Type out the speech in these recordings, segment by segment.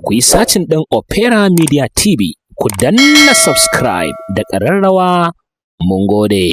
ku yi sacin ɗin Opera Media TV, ku danna subscribe da ƙararrawa. Mun gode.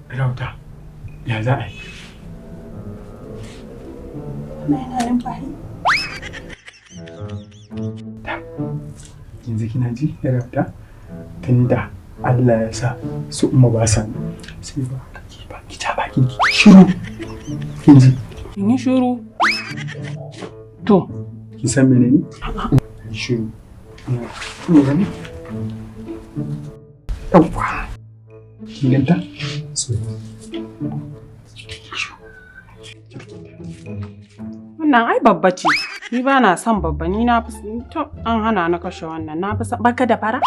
Rauta, ya za a yi? Yanzu kina ji, Rauta? Tunda Allah ya sa su umma ba sa sai ba ki ta bakin ki shiru. Kin ji? In yi shiru. To, Kin san menene? Shiru. Ne gani? Yawwa. Kin ganta? So. wannan ai babba ce. Ni ba na son babba, ni na fi to an hana na kashe wannan. Na fi son baka da fara?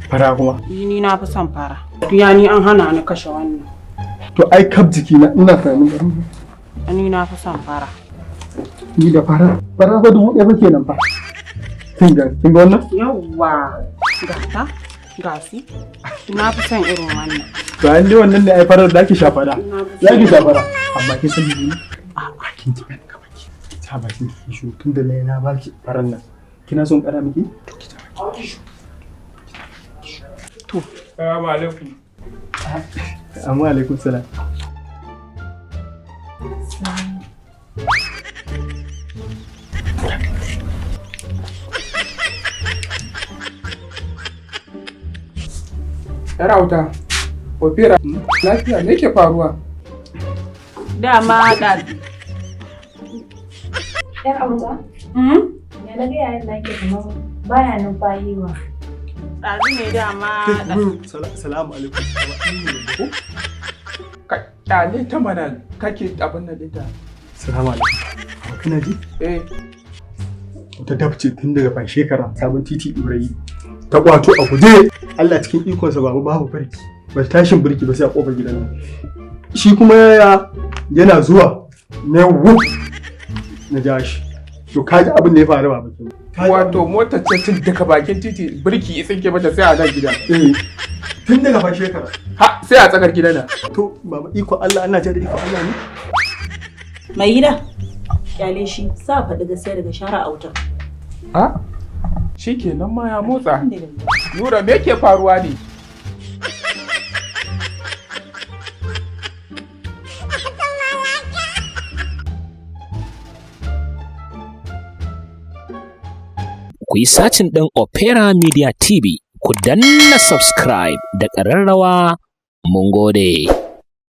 Fara kuma? Ni na fi son fara. Ya ni an hana ni kashe wannan. To ai kaf jiki na ina tunanin Ni na fi son fara. ni da fara. Fara fa 1000 fa kenan fa. Kin ga wannan? Yawwa. Gata. Gasi. Na fi son irin wannan. To an dai wannan ne ai farar da ake shafara. Za ki shafara. Amma kin san menene? A kin ji kan ka baki. Ta baki ki shu tun da na baki farar nan. Kina son kara miki? To ki ta baki. To. Assalamu alaikum. Amma alaikum salam. Rauta, Opera, lafiya me ke faruwa? Dama da. Yar auta? Ya na ga yayin da ake kamar baya numfayiwa. Ɗazu ne dama da. Salamu alaikum. Kyale ta mana kake abin da dinta. Salamu alaikum. Kana ji? Wata dabce tun daga ban shekara sabon titi ɗorayi. Ta kwato a guje. Allah cikin ikonsa babu farki. Ba tashin birki ba sai a kofar gidan nan. Shi kuma yana zuwa na na ja shi. To kaji abin da ya faru ba mutum. Wato motar ce tun daga bakin titi birki ya tsinke mata sai a nan gida. Tun daga ban shekara. Ha sai a tsakar gidan nan. To baba iko Allah ana ce da iko Allah ne. Mai gida, kyale shi, sa faɗi gaskiya daga shara auta. Ha? Shi kenan ma ya motsa. Nura me ke faruwa ne? Ku yi sacin ɗin Opera Media TV, ku danna subscribe da ƙararrawa. Mun gode.